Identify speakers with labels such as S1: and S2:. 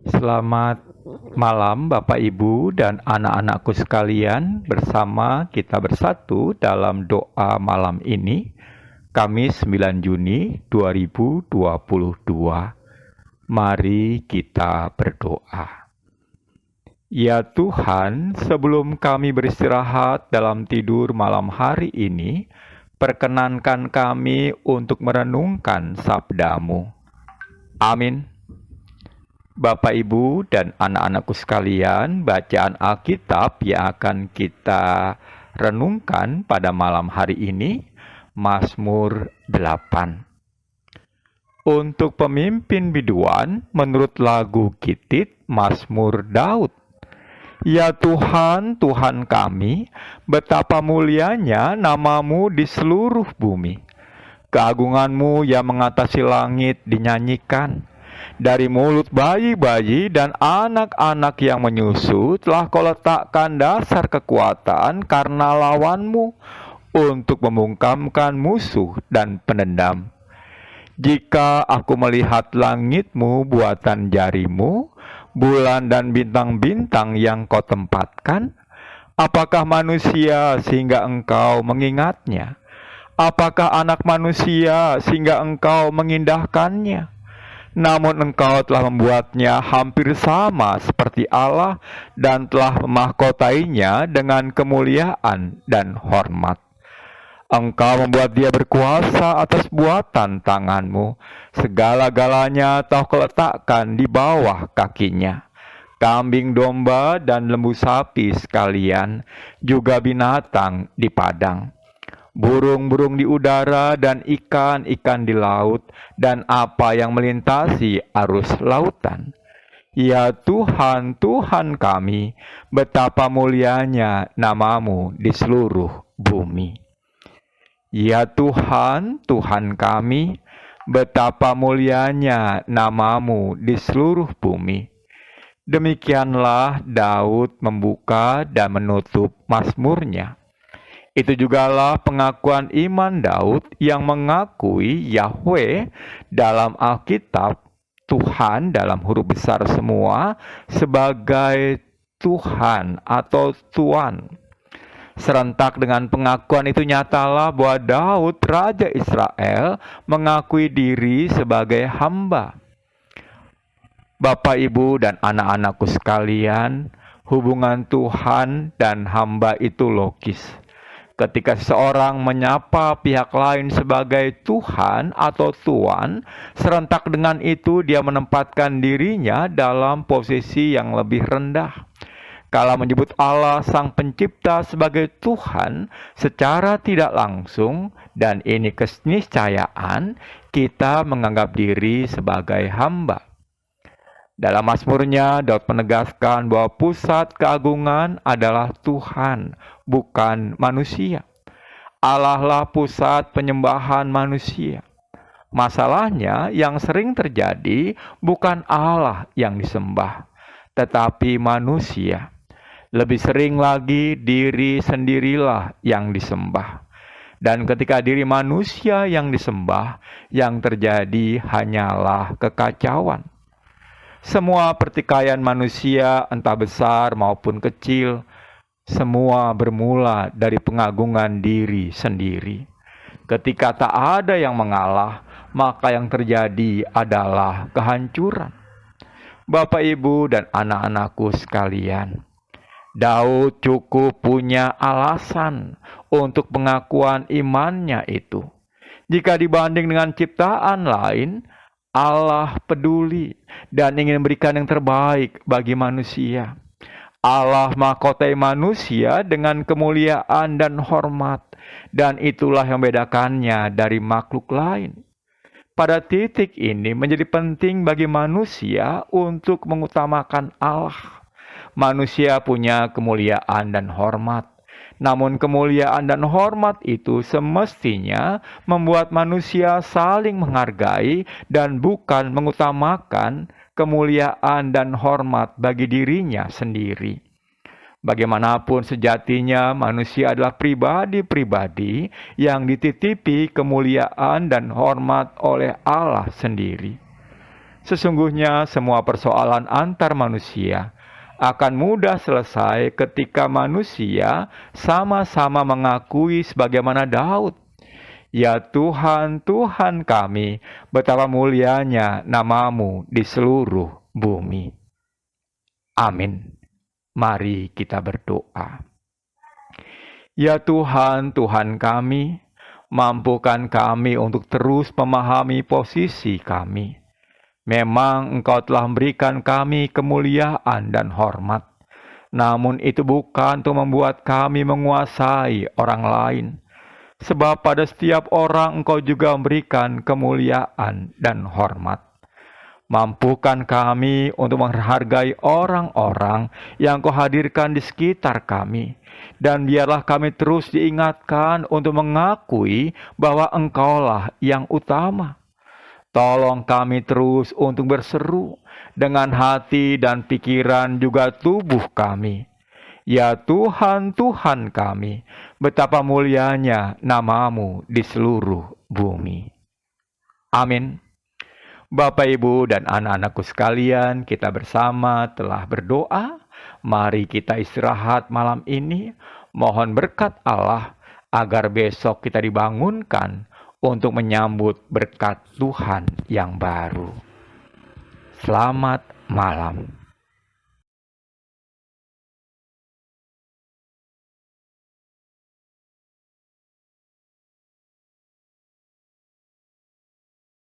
S1: Selamat malam Bapak Ibu dan anak-anakku sekalian. Bersama kita bersatu dalam doa malam ini, Kamis 9 Juni 2022. Mari kita berdoa. Ya Tuhan, sebelum kami beristirahat dalam tidur malam hari ini, perkenankan kami untuk merenungkan sabda-Mu. Amin. Bapak, Ibu, dan anak-anakku sekalian, bacaan Alkitab yang akan kita renungkan pada malam hari ini, Mazmur 8. Untuk pemimpin biduan, menurut lagu Gitit, Mazmur Daud. Ya Tuhan, Tuhan kami, betapa mulianya nama-Mu di seluruh bumi. Keagungan-Mu yang mengatasi langit dinyanyikan. Dari mulut bayi-bayi dan anak-anak yang menyusu telah Kau letakkan dasar kekuatan karena lawan-Mu untuk membungkamkan musuh dan penendam. Jika aku melihat langit-Mu buatan jari-Mu, bulan dan bintang-bintang yang Kau tempatkan, apakah manusia sehingga Engkau mengingatnya? Apakah anak manusia sehingga Engkau mengindahkannya? Namun Engkau telah membuatnya hampir sama seperti Allah dan telah memahkotainya dengan kemuliaan dan hormat. Engkau membuat dia berkuasa atas buatan tangan-Mu. Segala-galanya telah Kau letakkan di bawah kakinya. Kambing domba dan lembu sapi sekalian, juga binatang di padang. Burung-burung di udara dan ikan-ikan di laut, dan apa yang melintasi arus lautan. Ya Tuhan, Tuhan kami, betapa mulianya nama-Mu di seluruh bumi. Ya Tuhan, Tuhan kami, betapa mulianya nama-Mu di seluruh bumi. Demikianlah Daud membuka dan menutup mazmurnya. Itu jugalah pengakuan iman Daud yang mengakui Yahweh dalam Alkitab, Tuhan dalam huruf besar semua, sebagai Tuhan atau Tuan. Serentak dengan pengakuan itu nyatalah bahwa Daud, Raja Israel, mengakui diri sebagai hamba. Bapak, Ibu, dan anak-anakku sekalian, hubungan Tuhan dan hamba itu logis. Ketika seseorang menyapa pihak lain sebagai Tuhan atau Tuan, serentak dengan itu dia menempatkan dirinya dalam posisi yang lebih rendah. Kala menyebut Allah Sang Pencipta sebagai Tuhan secara tidak langsung, dan ini keniscayaan, kita menganggap diri sebagai hamba. Dalam mazmurnya, Daud menegaskan bahwa pusat keagungan adalah Tuhan, bukan manusia. Allah lah pusat penyembahan manusia. Masalahnya yang sering terjadi bukan Allah yang disembah, tetapi manusia. Lebih sering lagi diri sendirilah yang disembah. Dan ketika diri manusia yang disembah, yang terjadi hanyalah kekacauan. Semua pertikaian manusia, entah besar maupun kecil, semua bermula dari pengagungan diri sendiri. Ketika tak ada yang mengalah, maka yang terjadi adalah kehancuran. Bapak, Ibu, dan anak-anakku sekalian, Daud cukup punya alasan untuk pengakuan imannya itu. Jika dibanding dengan ciptaan lain, Allah peduli dan ingin memberikan yang terbaik bagi manusia. Allah mahkotai manusia dengan kemuliaan dan hormat, dan itulah yang membedakannya dari makhluk lain. Pada titik ini menjadi penting bagi manusia untuk mengutamakan Allah. Manusia punya kemuliaan dan hormat. Namun kemuliaan dan hormat itu semestinya membuat manusia saling menghargai dan bukan mengutamakan kemuliaan dan hormat bagi dirinya sendiri. Bagaimanapun sejatinya manusia adalah pribadi-pribadi yang dititipi kemuliaan dan hormat oleh Allah sendiri. Sesungguhnya semua persoalan antar manusia akan mudah selesai ketika manusia sama-sama mengakui sebagaimana Daud, "Ya Tuhan, Tuhan kami, betapa mulianya nama-Mu di seluruh bumi." Amin. Mari kita berdoa. Ya Tuhan, Tuhan kami, mampukan kami untuk terus memahami posisi kami. Memang Engkau telah memberikan kami kemuliaan dan hormat, namun itu bukan untuk membuat kami menguasai orang lain. Sebab pada setiap orang Engkau juga memberikan kemuliaan dan hormat. Mampukan kami untuk menghargai orang-orang yang Kau hadirkan di sekitar kami. Dan biarlah kami terus diingatkan untuk mengakui bahwa Engkaulah yang utama. Tolong kami terus untuk berseru dengan hati dan pikiran juga tubuh kami. Ya Tuhan, Tuhan kami, betapa mulianya nama-Mu di seluruh bumi. Amin. Bapak, Ibu, dan anak-anakku sekalian, kita bersama telah berdoa. Mari kita istirahat malam ini. Mohon berkat Allah agar besok kita dibangunkan untuk menyambut berkat Tuhan yang baru. Selamat malam.